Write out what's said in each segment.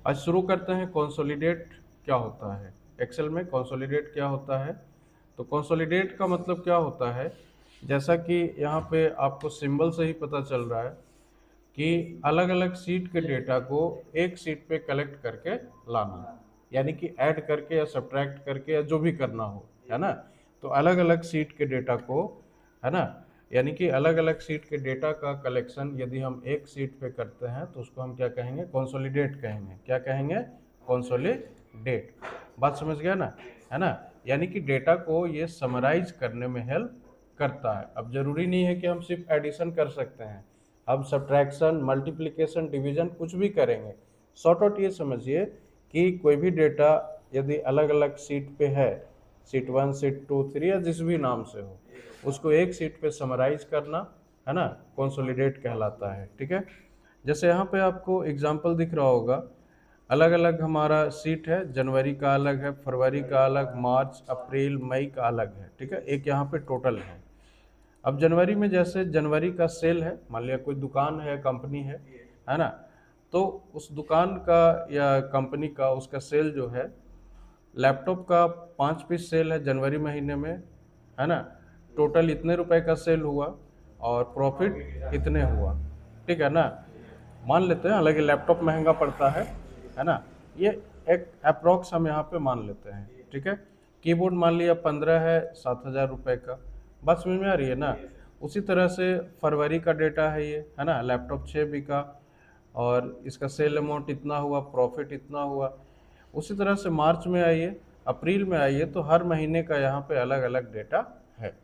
आज शुरू करते हैं कंसोलिडेट क्या होता है। एक्सेल में कंसोलिडेट क्या होता है। तो कंसोलिडेट का मतलब क्या होता है, जैसा कि यहाँ पे आपको सिंबल से ही पता चल रहा है कि अलग अलग सीट के डेटा को एक सीट पे कलेक्ट करके लाना, यानी कि ऐड करके या सब्ट्रैक्ट करके या जो भी करना हो, है ना। तो अलग अलग सीट के डेटा को, है ना, यानी कि अलग अलग सीट के डेटा का कलेक्शन यदि हम एक सीट पे करते हैं तो उसको हम क्या कहेंगे, कंसोलिडेट कहेंगे। क्या कहेंगे? कंसोलिडेट। बात समझ गया ना, है ना। यानी कि डेटा को ये समराइज करने में हेल्प करता है। अब जरूरी नहीं है कि हम सिर्फ एडिशन कर सकते हैं, हम सब्ट्रैक्शन, मल्टीप्लिकेशन, डिवीजन कुछ भी करेंगे। शॉर्ट आउट ये समझिए कि कोई भी डेटा यदि अलग अलग सीट पे है, सीट 1, सीट 2, 3 या जिस भी नाम से हो, उसको एक सीट पे समराइज करना, है ना, कंसोलिडेट कहलाता है। ठीक है। जैसे यहाँ पे आपको एग्जांपल दिख रहा होगा, अलग अलग हमारा सीट है, जनवरी का अलग है, फरवरी का अलग, मार्च, अप्रैल, मई का अलग है। ठीक है, एक यहाँ पे टोटल है। अब जनवरी में जैसे जनवरी का सेल है, मान लिया कोई दुकान है, कंपनी है ना, तो उस दुकान का या कंपनी का उसका सेल जो है, लैपटॉप का 5 पीस सेल है जनवरी महीने में, है ना, टोटल इतने रुपए का सेल हुआ और प्रॉफिट इतने हुआ। ठीक है ना। मान लेते हैं, हालांकि लैपटॉप महंगा पड़ता है ना, ये एक अप्रोक्स हम यहाँ पे मान लेते हैं। ठीक है। कीबोर्ड मान लिया 15 है, 7,000 रुपये का। बात समझ में आ रही है ना। उसी तरह से फरवरी का डेटा है ये, है ना, लैपटॉप 6 बिका और इसका सेल अमाउंट इतना हुआ, प्रॉफिट इतना हुआ। उसी तरह से मार्च में आइए, अप्रैल में आइए, तो हर महीने का यहाँ पे अलग अलग डेटा है।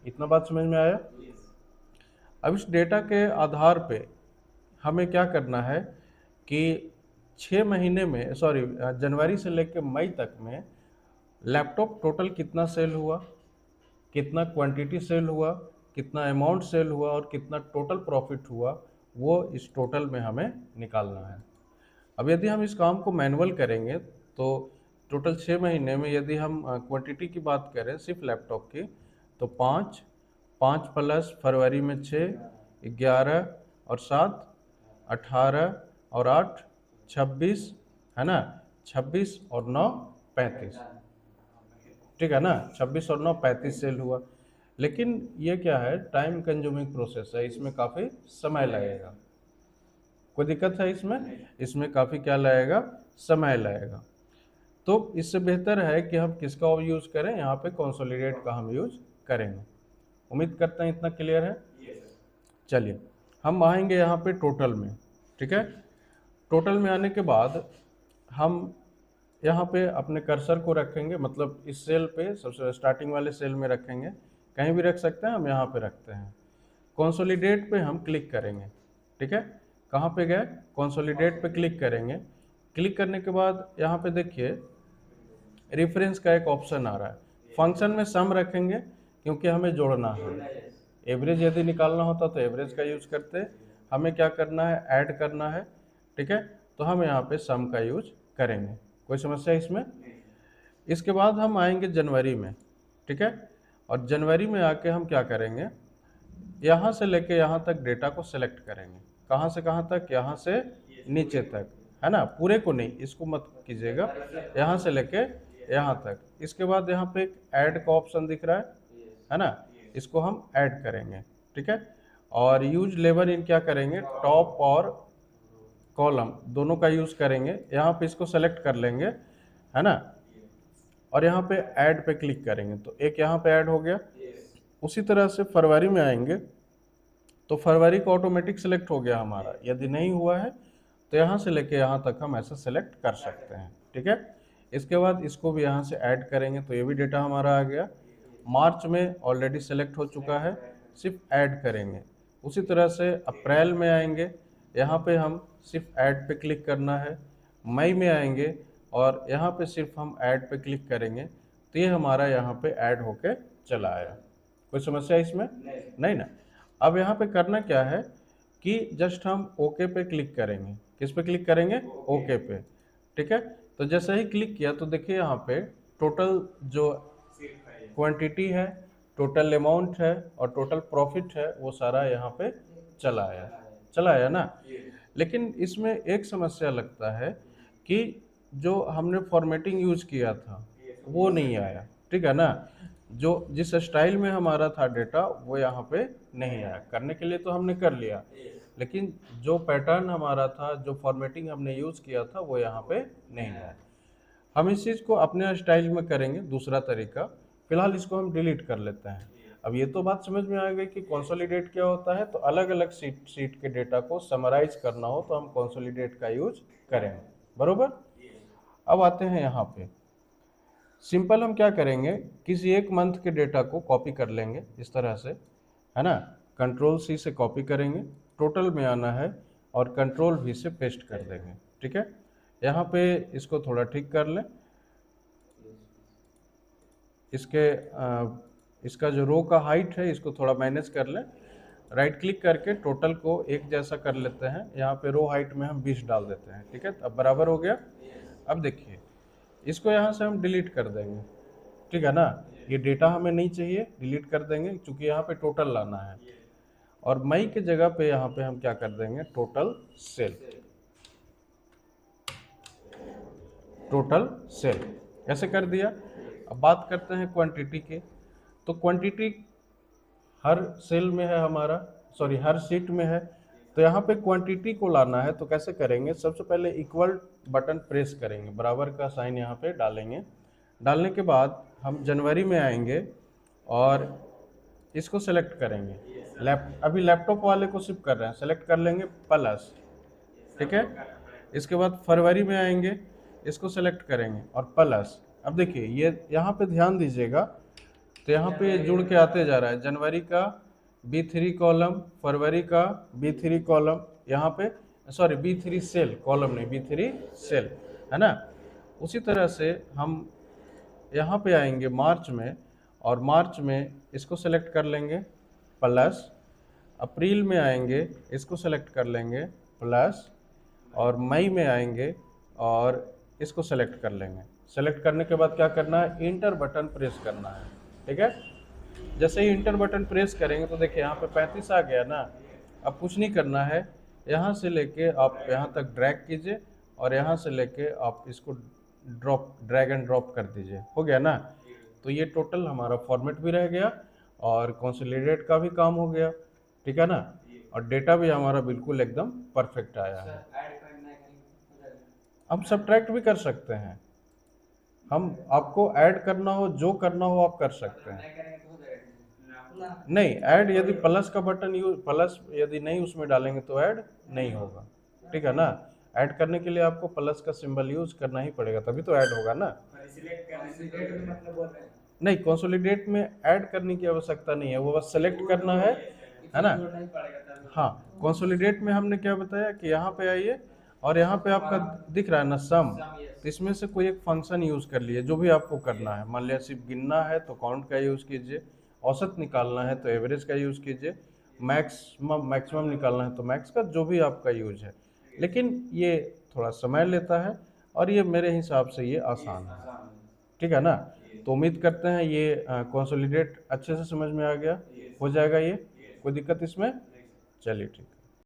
इतना बात समझ में आया। अब इस डेटा के आधार पे हमें क्या करना है कि 6 महीने में, सॉरी, जनवरी से लेकर मई तक में लैपटॉप टोटल कितना सेल हुआ, कितना क्वांटिटी सेल हुआ, कितना अमाउंट सेल हुआ और कितना टोटल प्रॉफिट हुआ, वो इस टोटल में हमें निकालना है। अब यदि हम इस काम को मैनुअल करेंगे तो टोटल 6 महीने में यदि हम क्वांटिटी की बात करें सिर्फ लैपटॉप की, तो 5, 5 प्लस फरवरी में 6, 11 और 7, 18 और 8, 26, है ना, 26 और 9, 35। ठीक है ना, 26 और 9, 35 सेल हुआ। लेकिन ये क्या है, टाइम कंज्यूमिंग प्रोसेस है, इसमें काफ़ी समय लगेगा। कोई दिक्कत है इसमें? इसमें काफ़ी क्या लगेगा, समय लगेगा। तो इससे बेहतर है कि हम किसका यूज़ करें, यहाँ पे कंसोलिडेट का हम यूज़ करेंगे। उम्मीद करते हैं इतना क्लियर है। चलिए, हम आएंगे यहाँ पे टोटल में। ठीक है। टोटल में आने के बाद हम यहाँ पे अपने कर्सर को रखेंगे, मतलब इस सेल पे, सबसे स्टार्टिंग वाले सेल में रखेंगे। कहीं भी रख सकते हैं, हम यहाँ पे रखते हैं। कंसोलिडेट पे हम क्लिक करेंगे। ठीक है। कहाँ पे गए? कंसोलिडेट पे क्लिक करेंगे। क्लिक करने के बाद यहाँ पे देखिए रेफरेंस का एक ऑप्शन आ रहा है। फंक्शन में सम रखेंगे क्योंकि हमें जोड़ना है। एवरेज यदि निकालना होता तो एवरेज का यूज करते, हमें क्या करना है, ऐड करना है। ठीक है, तो हम यहाँ पे सम का यूज करेंगे। कोई समस्या इसमें? इसके बाद हम आएंगे जनवरी में। ठीक है, और जनवरी में आके हम क्या करेंगे, यहाँ से लेके यहाँ तक डेटा को सिलेक्ट करेंगे। कहाँ से कहाँ तक? यहाँ से नीचे तक, है ना, पूरे को नहीं, इसको मत कीजिएगा, यहाँ से लेके यहाँ तक। इसके बाद यहाँ पे एक ऐड का ऑप्शन दिख रहा है ना, इसको हम ऐड करेंगे। ठीक है, और यूज लेबर इन क्या करेंगे, टॉप और कॉलम दोनों का यूज करेंगे। यहाँ पे इसको सेलेक्ट कर लेंगे, है ना, और यहाँ पे ऐड पे क्लिक करेंगे तो एक यहाँ पे ऐड हो गया। उसी तरह से फरवरी में आएंगे तो फरवरी का ऑटोमेटिक सेलेक्ट हो गया हमारा। यदि नहीं हुआ है तो यहाँ से लेके यहाँ तक हम ऐसे सेलेक्ट कर सकते हैं। ठीक है, इसके बाद इसको भी यहाँ से ऐड करेंगे तो ये भी डेटा हमारा आ गया। मार्च में ऑलरेडी सेलेक्ट हो चुका है, सिर्फ ऐड करेंगे। उसी तरह से अप्रैल में आएंगे, यहाँ पे हम सिर्फ ऐड पे क्लिक करना है। मई में आएंगे और यहाँ पे सिर्फ हम ऐड पे क्लिक करेंगे तो ये हमारा यहाँ पे ऐड होके चला आया। कोई समस्या इसमें? नहीं ना। अब यहाँ पे करना क्या है कि जस्ट हम ओके पे क्लिक करेंगे। किस पे क्लिक करेंगे? ओके पे। ठीक है, तो जैसे ही क्लिक किया तो देखिए यहाँ पे टोटल जो क्वांटिटी है, टोटल अमाउंट है और टोटल प्रॉफिट है, वो सारा यहाँ पे चला आया ना। लेकिन इसमें एक समस्या लगता है कि जो हमने फॉर्मेटिंग यूज किया था वो नहीं आया, ठीक है ना। जो जिस स्टाइल में हमारा था डेटा वो यहाँ पे नहीं आया। करने के लिए तो हमने कर लिया, लेकिन जो पैटर्न हमारा था, जो फॉर्मेटिंग हमने यूज किया था वो यहाँ पे नहीं आया। हम इस चीज़ को अपने स्टाइल में करेंगे, दूसरा तरीका। फिलहाल इसको हम डिलीट कर लेते हैं। अब ये तो बात समझ में आ गई कि कंसोलिडेट क्या होता है। तो अलग अलग सीट के डेटा को समराइज करना हो तो हम कंसोलिडेट का यूज करेंगे, बरोबर। अब आते हैं यहाँ पे, सिंपल हम क्या करेंगे, किसी एक मंथ के डेटा को कॉपी कर लेंगे इस तरह से, है ना। कंट्रोल सी से कॉपी करेंगे, टोटल में आना है और कंट्रोल वी से पेस्ट कर देंगे, ठीक है। यहाँ पे इसको थोड़ा ठीक कर लें, इसका जो रो का हाइट है इसको थोड़ा मैनेज कर लें। राइट क्लिक करके टोटल को एक जैसा कर लेते हैं। यहाँ पे रो हाइट में हम 20 डाल देते हैं, ठीक है। अब बराबर हो गया। अब देखिए इसको यहाँ से हम डिलीट कर देंगे, ठीक है ना। ये डेटा हमें नहीं चाहिए, डिलीट कर देंगे, क्योंकि यहाँ पे टोटल लाना है। और मई के जगह पे यहाँ पे हम क्या कर देंगे, टोटल सेल, टोटल सेल ऐसे कर दिया। अब बात करते हैं क्वांटिटी के। तो क्वांटिटी हर सेल में है हमारा, सॉरी हर सीट में है। तो यहाँ पे क्वांटिटी को लाना है तो कैसे करेंगे, सबसे पहले इक्वल बटन प्रेस करेंगे, बराबर का साइन यहाँ पे डालेंगे। डालने के बाद हम जनवरी में आएंगे और इसको सेलेक्ट करेंगे। अभी लैपटॉप वाले को शिफ्ट कर रहे हैं, सेलेक्ट कर लेंगे प्लस, ठीक है। इसके बाद फरवरी में आएंगे, इसको सेलेक्ट करेंगे और प्लस। अब देखिए ये यहाँ पे ध्यान दीजिएगा, तो यहाँ पे जुड़ के आते जा रहा है। जनवरी का B3 कॉलम, फरवरी का B3 कॉलम, यहाँ पे सॉरी B3 सेल, कॉलम नहीं B3 सेल, है ना। उसी तरह से हम यहाँ पे आएंगे मार्च में, और मार्च में इसको सेलेक्ट कर लेंगे प्लस। अप्रैल में आएंगे, इसको सेलेक्ट कर लेंगे प्लस। और मई में आएंगे और इसको सेलेक्ट कर लेंगे। सेलेक्ट करने के बाद क्या करना है, इंटर बटन प्रेस करना है, ठीक है। जैसे ही इंटर बटन प्रेस करेंगे तो देखिए यहाँ पे 35 आ गया ना। अब कुछ नहीं करना है, यहाँ से लेके आप यहाँ तक ड्रैग कीजिए और यहाँ से लेके आप इसको ड्रैग एंड ड्रॉप कर दीजिए, हो गया ना। तो ये टोटल हमारा फॉर्मेट भी रह गया और कंसोलिडेट का भी काम हो गया, ठीक है ना। और डेटा भी हमारा बिल्कुल एकदम परफेक्ट आया है। हम सब्ट्रैक्ट भी कर सकते हैं, हम आपको ऐड करना हो, जो करना हो आप कर सकते हैं। नहीं, ऐड यदि प्लस का बटन यूज, प्लस यदि नहीं उसमें डालेंगे तो ऐड नहीं होगा, ठीक है ना। ऐड करने के लिए आपको प्लस का सिंबल यूज करना ही पड़ेगा, तभी तो ऐड होगा ना। नहीं, कंसोलिडेट में ऐड करने की आवश्यकता नहीं है, वो बस सेलेक्ट करना है ना। हाँ, कंसोलिडेट में हमने क्या बताया कि यहाँ पे आइए और यहाँ पे आपका दिख रहा है ना सम, तो इसमें से कोई एक फंक्शन यूज कर लिए, जो भी आपको करना है। मान लिया सिर्फ गिनना है तो काउंट का यूज कीजिए, औसत निकालना है तो एवरेज का यूज कीजिए, मैक्सिमम निकालना है तो मैक्स का, जो भी आपका यूज है। लेकिन ये थोड़ा समय लेता है और ये मेरे हिसाब से ये आसान है, ठीक है ना। तो उम्मीद करते हैं ये कंसोलिडेट अच्छे से समझ में आ गया, हो जाएगा ये, कोई दिक्कत इसमें। चलिए ठीक है।